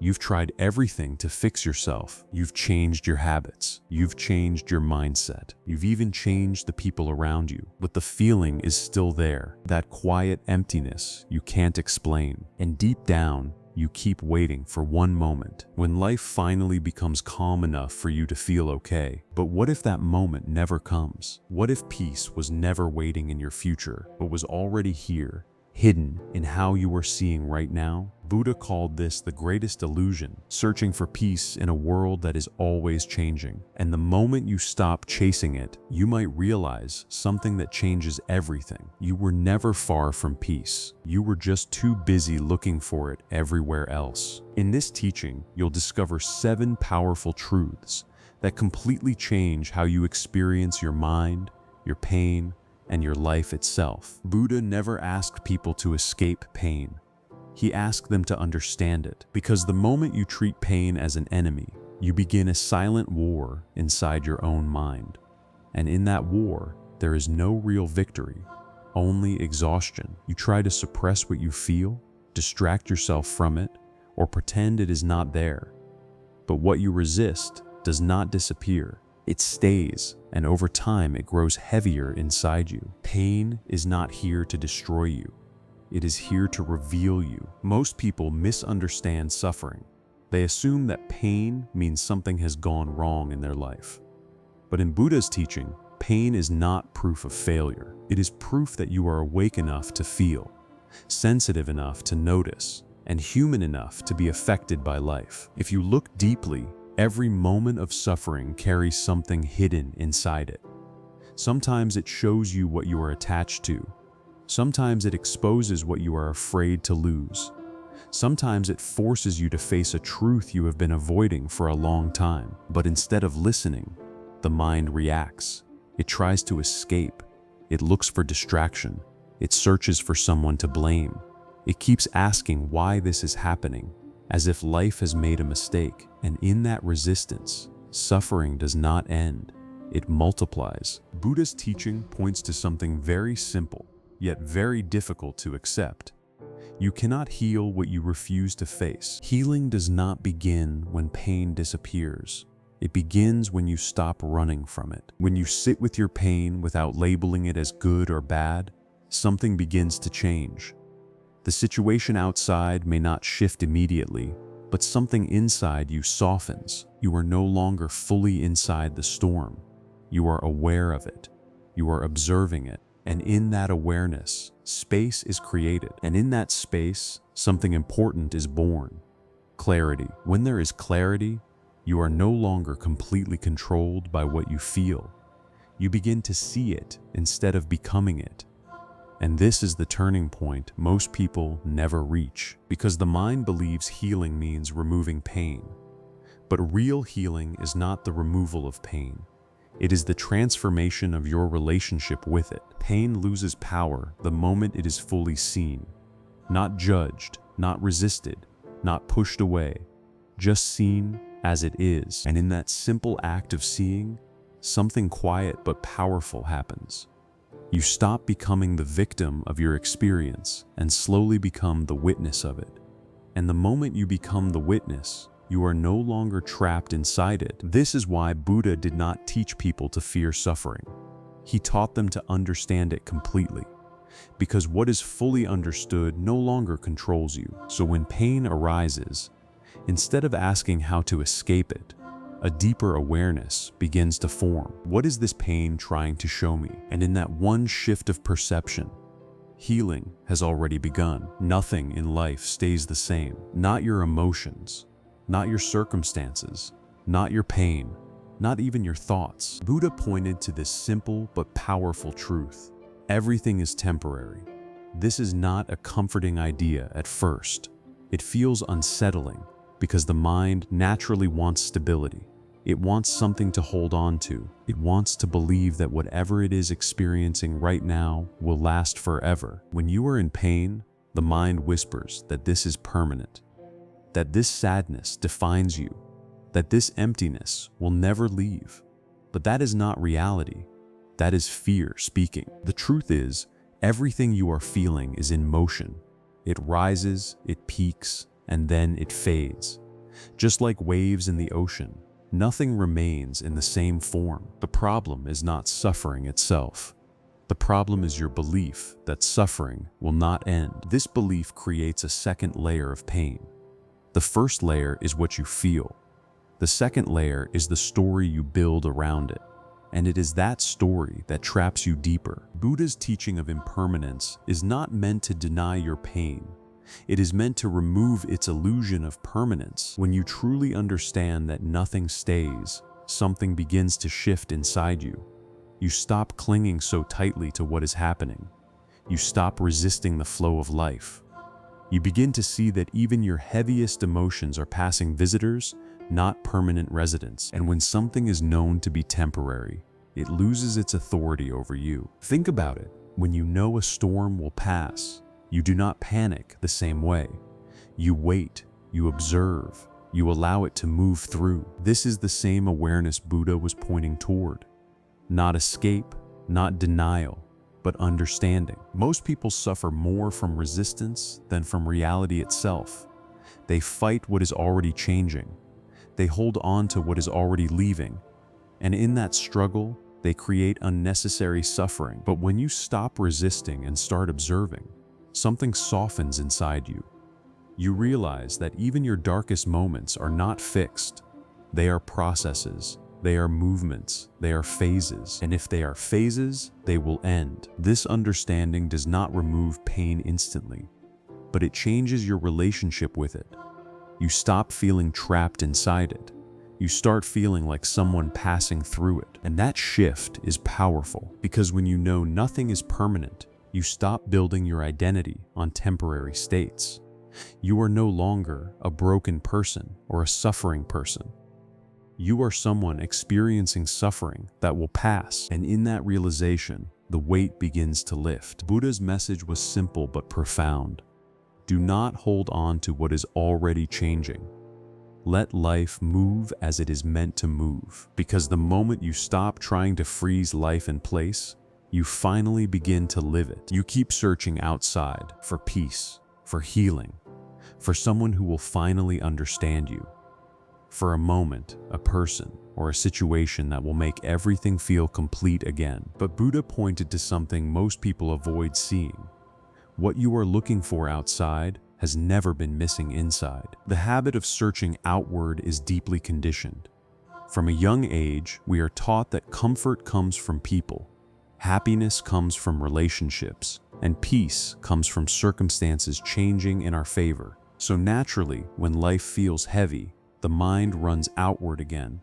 You've tried everything to fix yourself. You've changed your habits. You've changed your mindset. You've even changed the people around you. But the feeling is still there. That quiet emptiness you can't explain. And deep down, you keep waiting for one moment when life finally becomes calm enough for you to feel okay. But what if that moment never comes? What if peace was never waiting in your future, but was already here, hidden in how you are seeing right now? Buddha called this the greatest illusion, searching for peace in a world that is always changing. And the moment you stop chasing it, you might realize something that changes everything. You were never far from peace. You were just too busy looking for it everywhere else. In this teaching, you'll discover 7 powerful truths that completely change how you experience your mind, your pain, and your life itself. Buddha never asked people to escape pain. He asked them to understand it, because the moment you treat pain as an enemy, you begin a silent war inside your own mind. And in that war, there is no real victory, only exhaustion. You try to suppress what you feel, distract yourself from it, or pretend it is not there. But what you resist does not disappear. It stays, and over time it grows heavier inside you. Pain is not here to destroy you. It is here to reveal you. Most people misunderstand suffering. They assume that pain means something has gone wrong in their life. But in Buddha's teaching, pain is not proof of failure. It is proof that you are awake enough to feel, sensitive enough to notice, and human enough to be affected by life. If you look deeply, every moment of suffering carries something hidden inside it. Sometimes it shows you what you are attached to. Sometimes it exposes what you are afraid to lose. Sometimes it forces you to face a truth you have been avoiding for a long time. But instead of listening, the mind reacts. It tries to escape. It looks for distraction. It searches for someone to blame. It keeps asking why this is happening, as if life has made a mistake. And in that resistance, suffering does not end, it multiplies. Buddha's teaching points to something very simple, yet very difficult to accept. You cannot heal what you refuse to face. Healing does not begin when pain disappears. It begins when you stop running from it. When you sit with your pain without labeling it as good or bad, something begins to change. The situation outside may not shift immediately, but something inside you softens. You are no longer fully inside the storm. You are aware of it. You are observing it. And in that awareness, space is created. And in that space, something important is born. Clarity. When there is clarity, you are no longer completely controlled by what you feel. You begin to see it instead of becoming it. And this is the turning point most people never reach, because the mind believes healing means removing pain. But real healing is not the removal of pain. It is the transformation of your relationship with it. Pain loses power the moment it is fully seen, not judged, not resisted, not pushed away, just seen as it is. And in that simple act of seeing, something quiet but powerful happens. You stop becoming the victim of your experience and slowly become the witness of it. And the moment you become the witness, you are no longer trapped inside it. This is why Buddha did not teach people to fear suffering. He taught them to understand it completely, because what is fully understood no longer controls you. So when pain arises, instead of asking how to escape it, a deeper awareness begins to form. What is this pain trying to show me? And in that one shift of perception, healing has already begun. Nothing in life stays the same. Not your emotions, not your circumstances, not your pain, not even your thoughts. Buddha pointed to this simple but powerful truth. Everything is temporary. This is not a comforting idea at first. It feels unsettling, because the mind naturally wants stability. It wants something to hold on to. It wants to believe that whatever it is experiencing right now will last forever. When you are in pain, the mind whispers that this is permanent, that this sadness defines you, that this emptiness will never leave. But that is not reality. That is fear speaking. The truth is, everything you are feeling is in motion. It rises, it peaks, and then it fades. Just like waves in the ocean, nothing remains in the same form. The problem is not suffering itself. The problem is your belief that suffering will not end. This belief creates a second layer of pain. The first layer is what you feel. The second layer is the story you build around it. And it is that story that traps you deeper. Buddha's teaching of impermanence is not meant to deny your pain. It is meant to remove its illusion of permanence. When you truly understand that nothing stays, something begins to shift inside you. You stop clinging so tightly to what is happening. You stop resisting the flow of life. You begin to see that even your heaviest emotions are passing visitors, not permanent residents. And when something is known to be temporary, it loses its authority over you. Think about it. When you know a storm will pass, you do not panic the same way. You wait, you observe, you allow it to move through. This is the same awareness Buddha was pointing toward. Not escape, not denial, but understanding. Most people suffer more from resistance than from reality itself. They fight what is already changing. They hold on to what is already leaving. And in that struggle, they create unnecessary suffering. But when you stop resisting and start observing, something softens inside you. You realize that even your darkest moments are not fixed. They are processes. They are movements, they are phases, and if they are phases, they will end. This understanding does not remove pain instantly, but it changes your relationship with it. You stop feeling trapped inside it. You start feeling like someone passing through it. And that shift is powerful, because when you know nothing is permanent, you stop building your identity on temporary states. You are no longer a broken person or a suffering person. You are someone experiencing suffering that will pass, and in that realization, the weight begins to lift. Buddha's message was simple but profound. Do not hold on to what is already changing. Let life move as it is meant to move, because the moment you stop trying to freeze life in place, you finally begin to live it. You keep searching outside for peace, for healing, for someone who will finally understand you. For a moment, a person, or a situation that will make everything feel complete again. But Buddha pointed to something most people avoid seeing. What you are looking for outside has never been missing inside. The habit of searching outward is deeply conditioned. From a young age, we are taught that comfort comes from people, happiness comes from relationships, and peace comes from circumstances changing in our favor. So naturally, when life feels heavy, the mind runs outward again,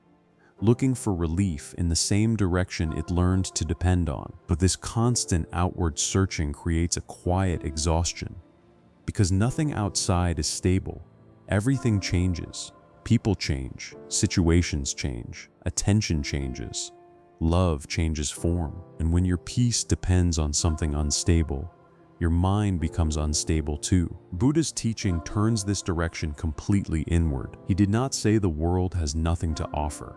looking for relief in the same direction it learned to depend on. But this constant outward searching creates a quiet exhaustion, because nothing outside is stable. Everything changes. People change, situations change, attention changes, love changes form. And when your peace depends on something unstable, your mind becomes unstable too. Buddha's teaching turns this direction completely inward. He did not say the world has nothing to offer.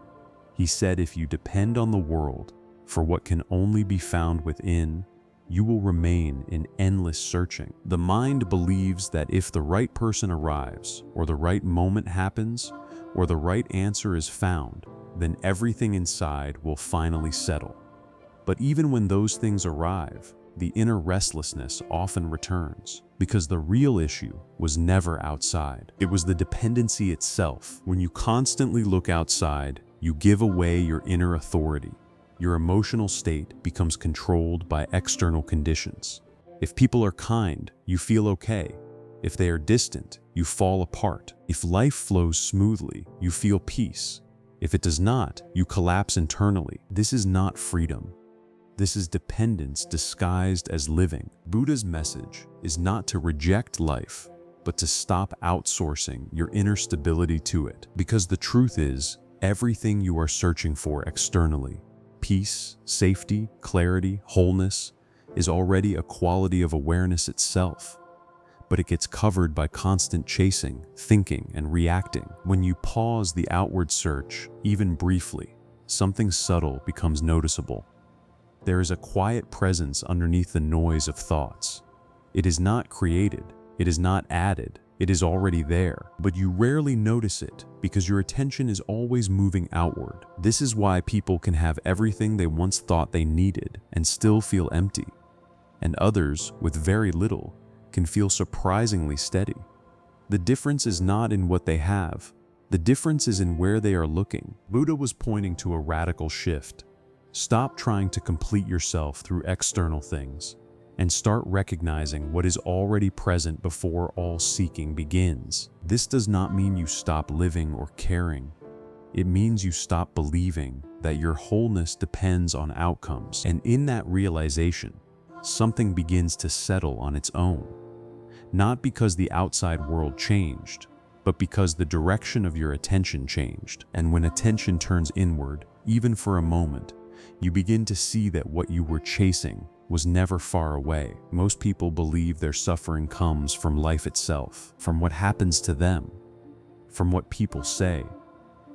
He said if you depend on the world for what can only be found within, you will remain in endless searching. The mind believes that if the right person arrives, or the right moment happens, or the right answer is found, then everything inside will finally settle. But even when those things arrive, the inner restlessness often returns, because the real issue was never outside. It was the dependency itself. When you constantly look outside, you give away your inner authority. Your emotional state becomes controlled by external conditions. If people are kind, you feel okay. If they are distant, you fall apart. If life flows smoothly, you feel peace. If it does not, you collapse internally. This is not freedom. This is dependence disguised as living. Buddha's message is not to reject life, but to stop outsourcing your inner stability to it. Because the truth is, everything you are searching for externally, peace, safety, clarity, wholeness, is already a quality of awareness itself. But it gets covered by constant chasing, thinking, and reacting. When you pause the outward search, even briefly, something subtle becomes noticeable. There is a quiet presence underneath the noise of thoughts. It is not created, it is not added, It is already there, but you rarely notice it because your attention is always moving outward. This is why people can have everything they once thought they needed and still feel empty, and others, with very little, can feel surprisingly steady. The difference is not in what they have. The difference is in where they are looking. Buddha was pointing to a radical shift. Stop trying to complete yourself through external things, and start recognizing what is already present before all seeking begins. This does not mean you stop living or caring. It means you stop believing that your wholeness depends on outcomes. And in that realization, something begins to settle on its own. Not because the outside world changed, but because the direction of your attention changed. And when attention turns inward, even for a moment, you begin to see that what you were chasing was never far away. Most people believe their suffering comes from life itself, from what happens to them, from what people say,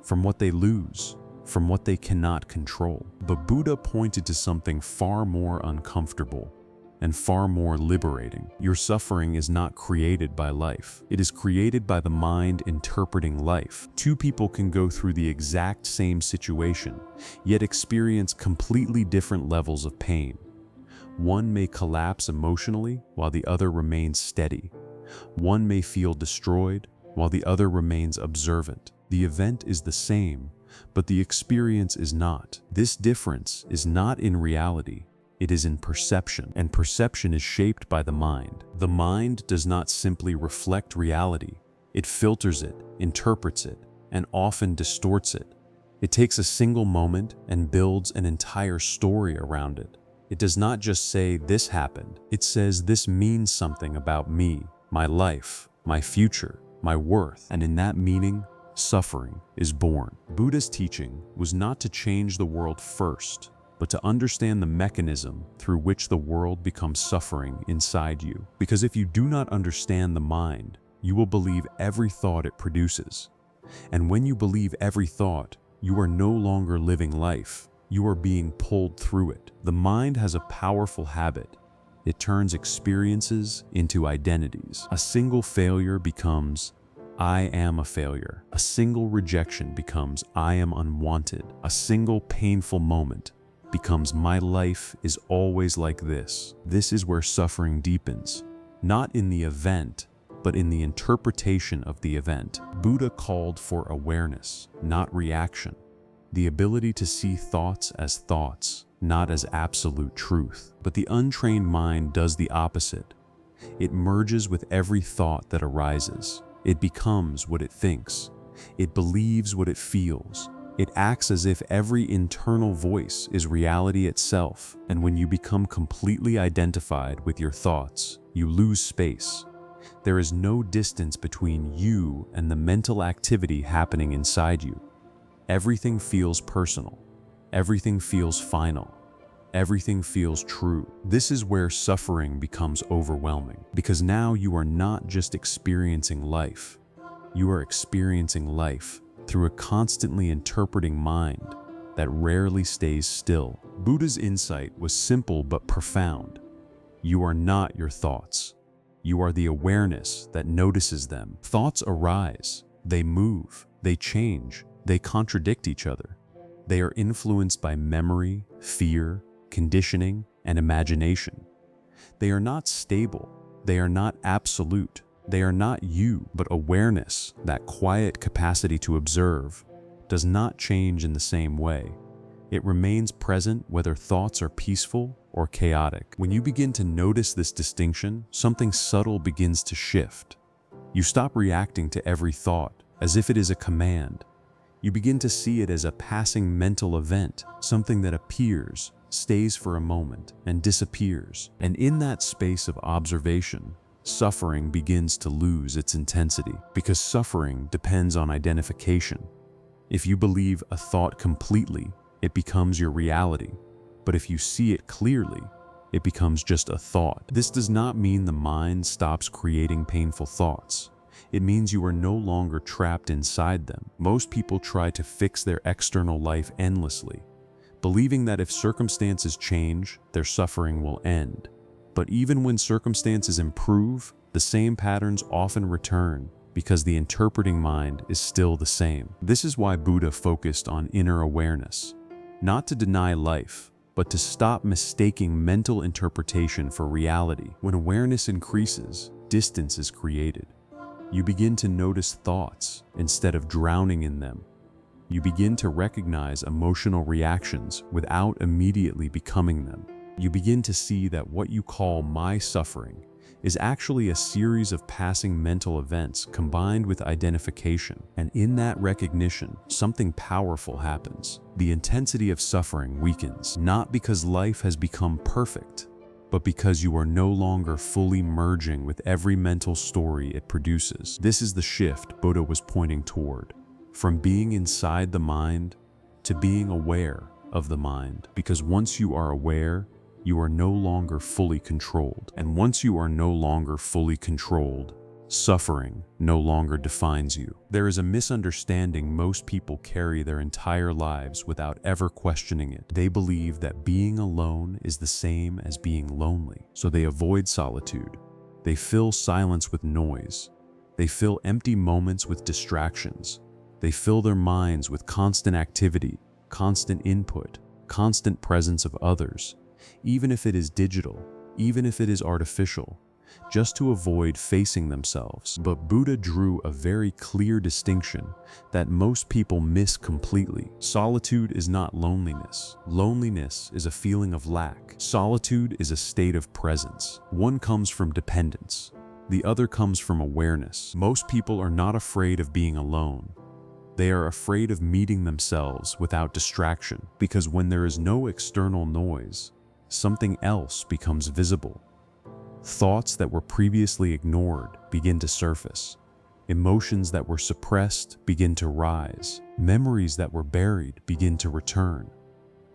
from what they lose, from what they cannot control. But Buddha pointed to something far more uncomfortable and far more liberating. Your suffering is not created by life. It is created by the mind interpreting life. Two people can go through the exact same situation, yet experience completely different levels of pain. One may collapse emotionally while the other remains steady. One may feel destroyed while the other remains observant. The event is the same, but the experience is not. This difference is not in reality. It is in perception, and perception is shaped by the mind. The mind does not simply reflect reality. It filters it, interprets it, and often distorts it. It takes a single moment and builds an entire story around it. It does not just say, "This happened." It says, "This means something about me, my life, my future, my worth." And in that meaning, suffering is born. Buddha's teaching was not to change the world first, but to understand the mechanism through which the world becomes suffering inside you. Because if you do not understand the mind, you will believe every thought it produces. And when you believe every thought, you are no longer living life. You are being pulled through it. The mind has a powerful habit. It turns experiences into identities. A single failure becomes, "I am a failure." A single rejection becomes, "I am unwanted." A single painful moment becomes, "My life is always like this." This is where suffering deepens, not in the event, but in the interpretation of the event. Buddha called for awareness, not reaction. The ability to see thoughts as thoughts, not as absolute truth. But the untrained mind does the opposite. It merges with every thought that arises. It becomes what it thinks. It believes what it feels. It acts as if every internal voice is reality itself. And when you become completely identified with your thoughts, you lose space. There is no distance between you and the mental activity happening inside you. Everything feels personal. Everything feels final. Everything feels true. This is where suffering becomes overwhelming, because now you are not just experiencing life. You are experiencing life through a constantly interpreting mind that rarely stays still. Buddha's insight was simple but profound. You are not your thoughts. You are the awareness that notices them. Thoughts arise, they move, they change, they contradict each other. They are influenced by memory, fear, conditioning, and imagination. They are not stable. They are not absolute. They are not you, but awareness, that quiet capacity to observe, does not change in the same way. It remains present whether thoughts are peaceful or chaotic. When you begin to notice this distinction, something subtle begins to shift. You stop reacting to every thought as if it is a command. You begin to see it as a passing mental event, something that appears, stays for a moment, and disappears. And in that space of observation, suffering begins to lose its intensity, because suffering depends on identification. If you believe a thought completely, it becomes your reality. But if you see it clearly, it becomes just a thought. This does not mean the mind stops creating painful thoughts. It means you are no longer trapped inside them. Most people try to fix their external life endlessly, believing that if circumstances change, their suffering will end. But even when circumstances improve, The same patterns often return because the interpreting mind is still the same. This is why Buddha focused on inner awareness, not to deny life, but to stop mistaking mental interpretation for reality. When awareness increases, distance is created. You begin to notice thoughts instead of drowning in them. You begin to recognize emotional reactions without immediately becoming them. You begin to see that what you call my suffering is actually a series of passing mental events combined with identification. And in that recognition, something powerful happens. The intensity of suffering weakens, not because life has become perfect, but because you are no longer fully merging with every mental story it produces. This is the shift Buddha was pointing toward, from being inside the mind to being aware of the mind. Because once you are aware, you are no longer fully controlled. And once you are no longer fully controlled, suffering no longer defines you. There is a misunderstanding most people carry their entire lives without ever questioning it. They believe that being alone is the same as being lonely. So they avoid solitude. They fill silence with noise. They fill empty moments with distractions. They fill their minds with constant activity, constant input, constant presence of others, even if it is digital, even if it is artificial, just to avoid facing themselves. But Buddha drew a very clear distinction that most people miss completely. Solitude is not loneliness. Loneliness is a feeling of lack. Solitude is a state of presence. One comes from dependence. The other comes from awareness. Most people are not afraid of being alone. They are afraid of meeting themselves without distraction, because when there is no external noise, something else becomes visible. Thoughts that were previously ignored begin to surface. Emotions that were suppressed begin to rise. Memories that were buried begin to return.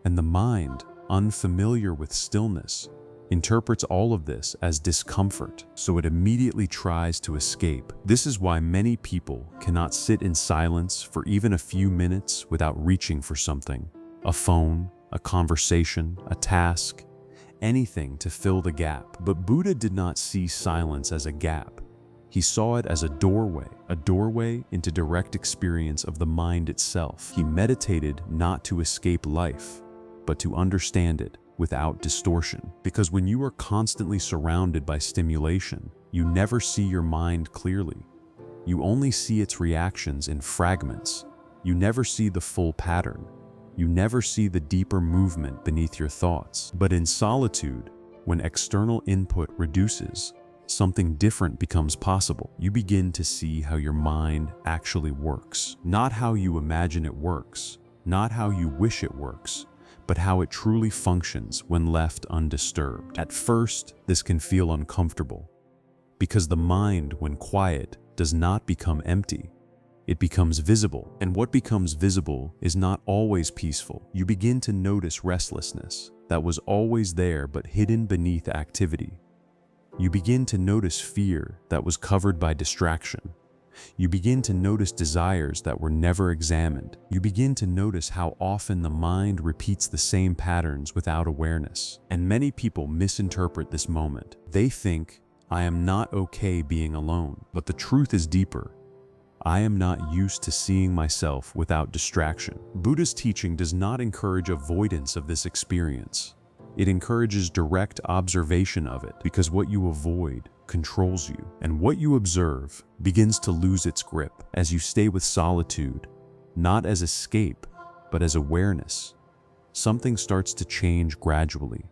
And the mind, unfamiliar with stillness, interprets all of this as discomfort, so it immediately tries to escape. This is why many people cannot sit in silence for even a few minutes without reaching for something: a phone, a conversation, a task, anything to fill the gap. But Buddha did not see silence as a gap. He saw it as a doorway into direct experience of the mind itself. He meditated not to escape life, but to understand it without distortion. Because when you are constantly surrounded by stimulation, you never see your mind clearly. You only see its reactions in fragments. You never see the full pattern. You never see the deeper movement beneath your thoughts. But in solitude, when external input reduces, something different becomes possible. You begin to see how your mind actually works. Not how you imagine it works, not how you wish it works, but how it truly functions when left undisturbed. At first, this can feel uncomfortable, because the mind, when quiet, does not become empty. It becomes visible, and what becomes visible is not always peaceful. You begin to notice restlessness that was always there but hidden beneath activity. You begin to notice fear that was covered by distraction. You begin to notice desires that were never examined. You begin to notice how often the mind repeats the same patterns without awareness. And many people misinterpret this moment. They think, I am not okay being alone. But the truth is deeper. I am not used to seeing myself without distraction. Buddha's teaching does not encourage avoidance of this experience. It encourages direct observation of it, because what you avoid controls you, and what you observe begins to lose its grip as you stay with solitude, not as escape, but as awareness. Something starts to change gradually.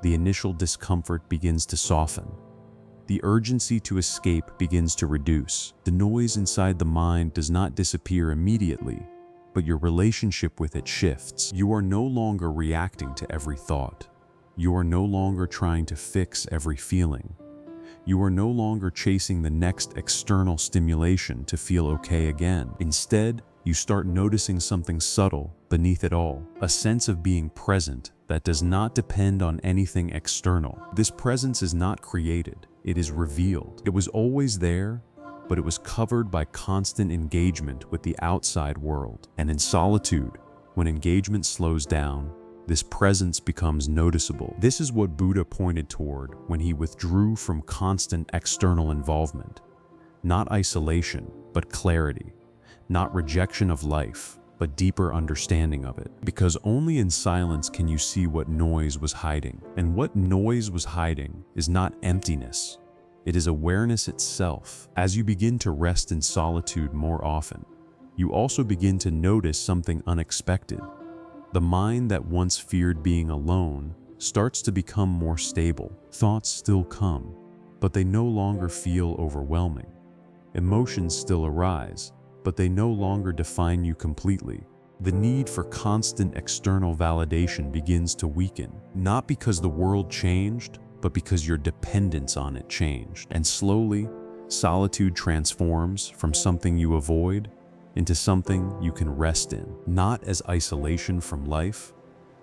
The initial discomfort begins to soften. The urgency to escape begins to reduce. The noise inside the mind does not disappear immediately, but your relationship with it shifts. You are no longer reacting to every thought. You are no longer trying to fix every feeling. You are no longer chasing the next external stimulation to feel okay again. Instead, you start noticing something subtle beneath it all, a sense of being present that does not depend on anything external. This presence is not created. It is revealed. It was always there, but it was covered by constant engagement with the outside world. And in solitude, when engagement slows down, This presence becomes noticeable. This is what Buddha pointed toward when he withdrew from constant external involvement. Not isolation, but clarity. Not rejection of life, but deeper understanding of it. Because only in silence can you see what noise was hiding. And what noise was hiding is not emptiness. It is awareness itself. As you begin to rest in solitude more often, you also begin to notice something unexpected. The mind that once feared being alone starts to become more stable. Thoughts still come, but they no longer feel overwhelming. Emotions still arise, but they no longer define you completely. The need for constant external validation begins to weaken, not because the world changed, but because your dependence on it changed. And slowly, solitude transforms from something you avoid into something you can rest in, not as isolation from life,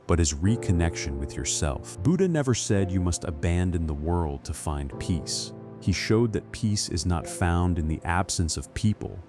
but as reconnection with yourself. Buddha never said you must abandon the world to find peace. He showed that peace is not found in the absence of people,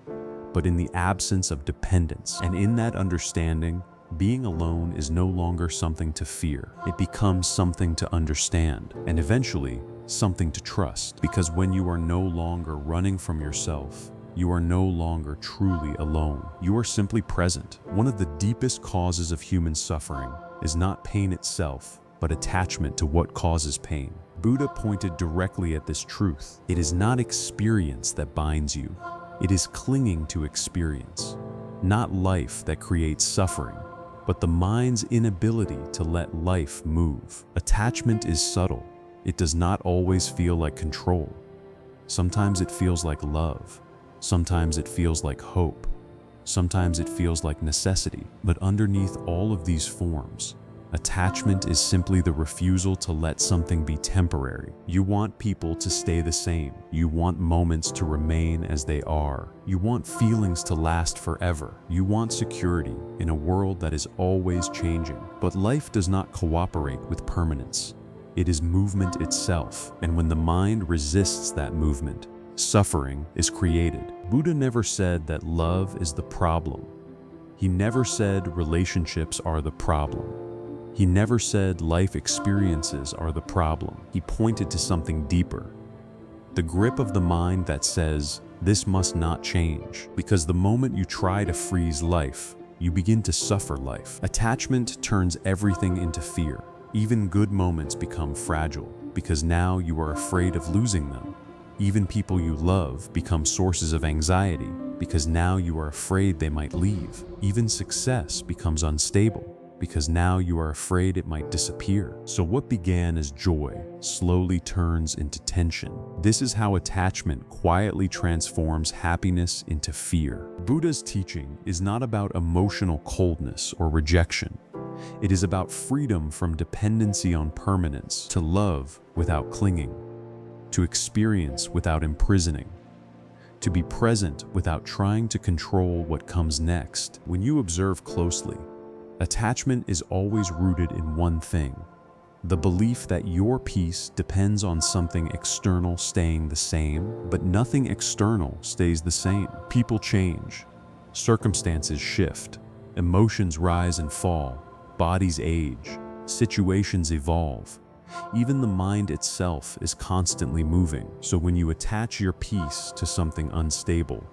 but in the absence of dependence. And in that understanding, being alone is no longer something to fear. It becomes something to understand, and eventually, something to trust. Because when you are no longer running from yourself, you are no longer truly alone. You are simply present. One of the deepest causes of human suffering is not pain itself, but attachment to what causes pain. Buddha pointed directly at this truth. It is not experience that binds you. It is clinging to experience. Not life that creates suffering, but the mind's inability to let life move. Attachment is subtle. It does not always feel like control. Sometimes it feels like love. Sometimes it feels like hope. Sometimes it feels like necessity. But underneath all of these forms, attachment is simply the refusal to let something be temporary. You want people to stay the same. You want moments to remain as they are. You want feelings to last forever. You want security in a world that is always changing. But life does not cooperate with permanence. It is movement itself. And when the mind resists that movement, suffering is created. Buddha never said that love is the problem. He never said relationships are the problem. He never said life experiences are the problem. He pointed to something deeper. The grip of the mind that says, this must not change. Because the moment you try to freeze life, you begin to suffer life. Attachment turns everything into fear. Even good moments become fragile, because now you are afraid of losing them. Even people you love become sources of anxiety, because now you are afraid they might leave. Even success becomes unstable, because now you are afraid it might disappear. So what began as joy slowly turns into tension. This is how attachment quietly transforms happiness into fear. Buddha's teaching is not about emotional coldness or rejection. It is about freedom from dependency on permanence, to love without clinging, to experience without imprisoning, to be present without trying to control what comes next. When you observe closely, attachment is always rooted in one thing: the belief that your peace depends on something external staying the same. But nothing external stays the same. People change, circumstances shift, emotions rise and fall, bodies age, situations evolve. Even the mind itself is constantly moving. So when you attach your peace to something unstable,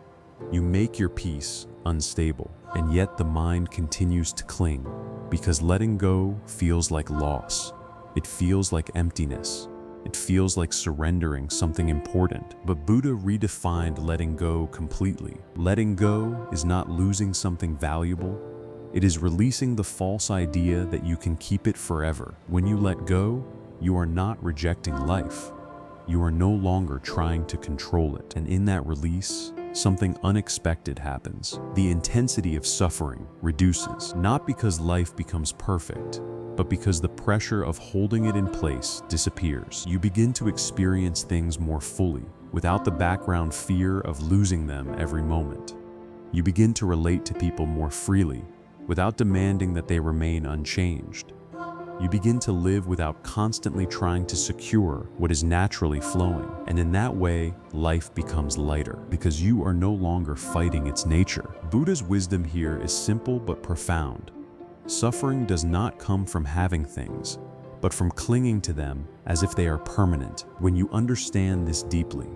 you make your peace unstable. And yet the mind continues to cling, because letting go feels like loss. It feels like emptiness. It feels like surrendering something important. But Buddha redefined letting go completely. Letting go is not losing something valuable. It is releasing the false idea that you can keep it forever. When you let go, you are not rejecting life. You are no longer trying to control it. And in that release, something unexpected happens. The intensity of suffering reduces, not because life becomes perfect, but because the pressure of holding it in place disappears. You begin to experience things more fully, without the background fear of losing them every moment. You begin to relate to people more freely, without demanding that they remain unchanged. You begin to live without constantly trying to secure what is naturally flowing. And in that way, life becomes lighter, because you are no longer fighting its nature. Buddha's wisdom here is simple but profound. Suffering does not come from having things, but from clinging to them as if they are permanent. When you understand this deeply,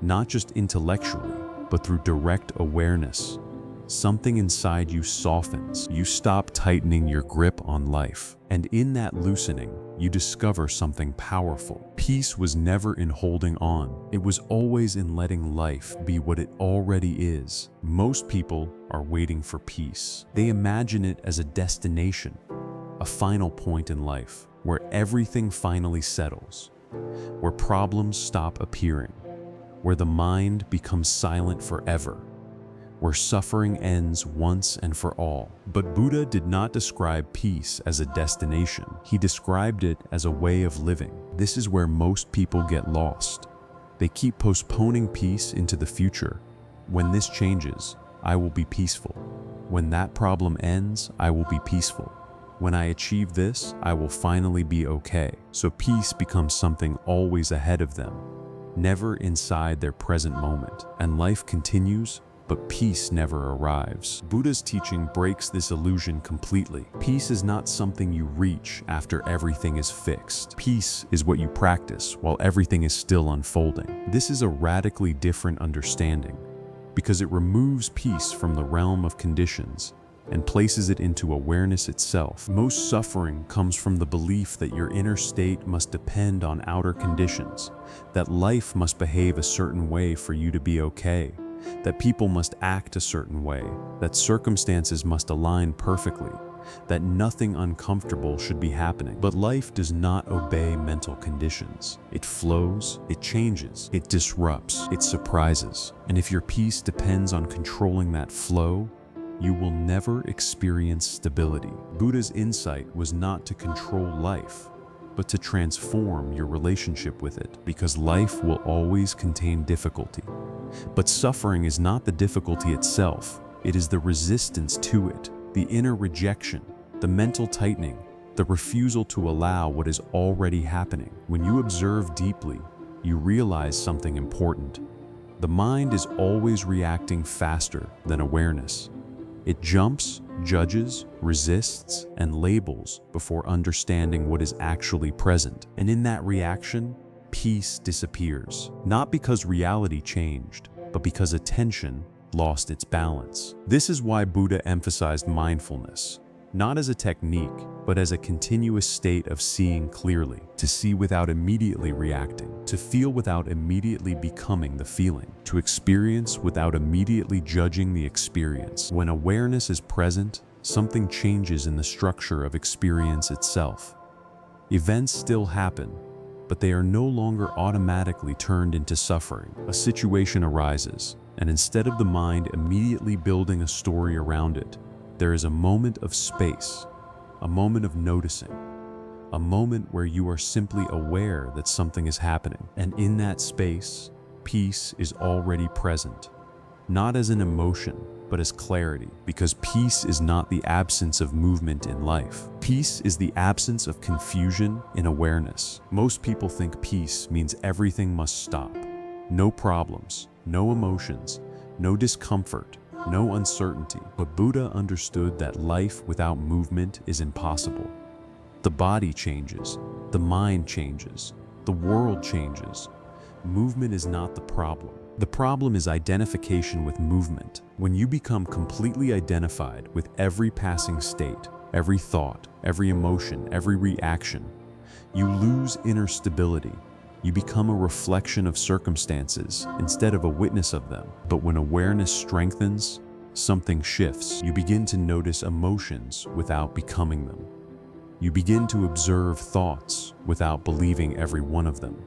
not just intellectually, but through direct awareness, something inside you softens. You stop tightening your grip on life. And in that loosening, you discover something powerful. Peace was never in holding on. It was always in letting life be what it already is. Most people are waiting for peace. They imagine it as a destination, a final point in life, where everything finally settles, where problems stop appearing, where the mind becomes silent forever, where suffering ends once and for all. But Buddha did not describe peace as a destination. He described it as a way of living. This is where most people get lost. They keep postponing peace into the future. When this changes, I will be peaceful. When that problem ends, I will be peaceful. When I achieve this, I will finally be okay. So peace becomes something always ahead of them, never inside their present moment. And life continues, but peace never arrives. Buddha's teaching breaks this illusion completely. Peace is not something you reach after everything is fixed. Peace is what you practice while everything is still unfolding. This is a radically different understanding because it removes peace from the realm of conditions and places it into awareness itself. Most suffering comes from the belief that your inner state must depend on outer conditions, that life must behave a certain way for you to be okay, that people must act a certain way, that circumstances must align perfectly, that nothing uncomfortable should be happening. But life does not obey mental conditions. It flows, it changes, it disrupts, it surprises. And if your peace depends on controlling that flow, you will never experience stability. Buddha's insight was not to control life, but to transform your relationship with it, because life will always contain difficulty. But suffering is not the difficulty itself, it is the resistance to it, the inner rejection, the mental tightening, the refusal to allow what is already happening. When you observe deeply, you realize something important. The mind is always reacting faster than awareness. It jumps, judges, resists, and labels before understanding what is actually present. And in that reaction, peace disappears. Not because reality changed, but because attention lost its balance. This is why Buddha emphasized mindfulness, not as a technique, but as a continuous state of seeing clearly, to see without immediately reacting, to feel without immediately becoming the feeling, to experience without immediately judging the experience. When awareness is present, something changes in the structure of experience itself. Events still happen, but they are no longer automatically turned into suffering. A situation arises, and instead of the mind immediately building a story around it, there is a moment of space, a moment of noticing, a moment where you are simply aware that something is happening. And in that space, peace is already present, not as an emotion, but as clarity, because peace is not the absence of movement in life. Peace is the absence of confusion in awareness. Most people think peace means everything must stop. No problems, no emotions, no discomfort, no uncertainty. But Buddha understood that life without movement is impossible. The body changes, the mind changes, the world changes. Movement is not the problem. The problem is identification with movement. When you become completely identified with every passing state, every thought, every emotion, every reaction, you lose inner stability. You become a reflection of circumstances instead of a witness of them. But when awareness strengthens, something shifts. You begin to notice emotions without becoming them. You begin to observe thoughts without believing every one of them.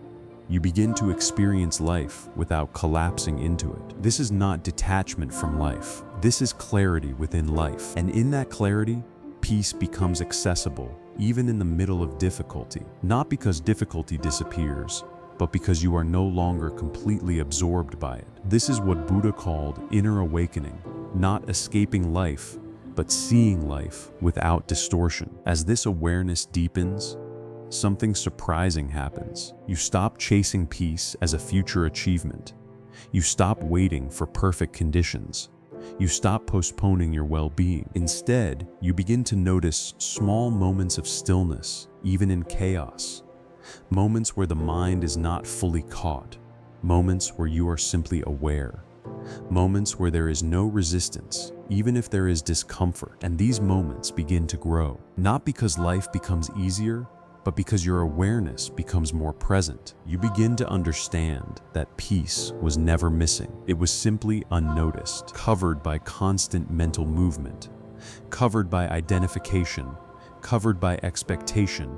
You begin to experience life without collapsing into it. This is not detachment from life. This is clarity within life. And in that clarity, peace becomes accessible, even in the middle of difficulty. Not because difficulty disappears, but because you are no longer completely absorbed by it. This is what Buddha called inner awakening, not escaping life, but seeing life without distortion. As this awareness deepens, something surprising happens. You stop chasing peace as a future achievement. You stop waiting for perfect conditions. You stop postponing your well-being. Instead, you begin to notice small moments of stillness, even in chaos. Moments where the mind is not fully caught. Moments where you are simply aware. Moments where there is no resistance, even if there is discomfort. And these moments begin to grow, not because life becomes easier, but because your awareness becomes more present. You begin to understand that peace was never missing. It was simply unnoticed, covered by constant mental movement, covered by identification, covered by expectation,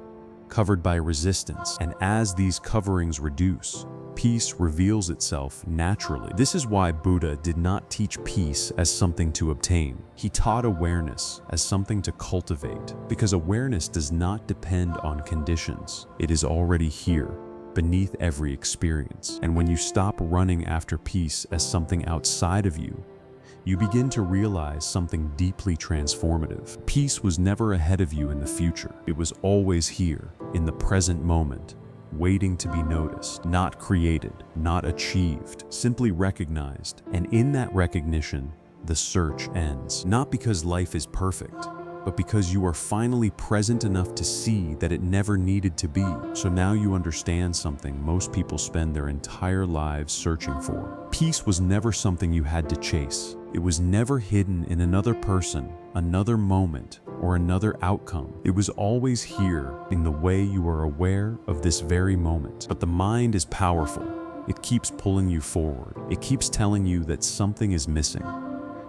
covered by resistance. And as these coverings reduce, peace reveals itself naturally. This is why Buddha did not teach peace as something to obtain. He taught awareness as something to cultivate, because awareness does not depend on conditions. It is already here, beneath every experience. And when you stop running after peace as something outside of you, you begin to realize something deeply transformative. Peace was never ahead of you in the future. It was always here, in the present moment, waiting to be noticed, not created, not achieved, simply recognized. And in that recognition, the search ends. Not because life is perfect, but because you are finally present enough to see that it never needed to be. So now you understand something most people spend their entire lives searching for. Peace was never something you had to chase. It was never hidden in another person, another moment, or another outcome. It was always here in the way you are aware of this very moment. But the mind is powerful. It keeps pulling you forward. It keeps telling you that something is missing,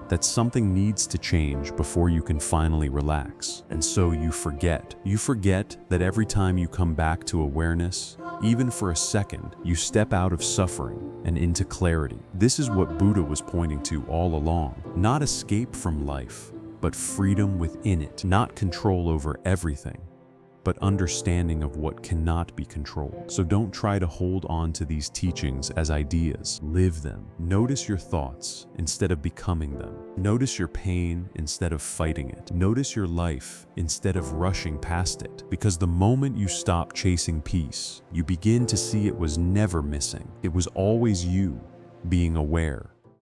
that something needs to change before you can finally relax. And so you forget. You forget that every time you come back to awareness, even for a second, you step out of suffering and into clarity. This is what Buddha was pointing to all along. Not escape from life, but freedom within it. Not control over everything, but understanding of what cannot be controlled. So don't try to hold on to these teachings as ideas. Live them. Notice your thoughts instead of becoming them. Notice your pain instead of fighting it. Notice your life instead of rushing past it. Because the moment you stop chasing peace, you begin to see it was never missing. It was always you being aware.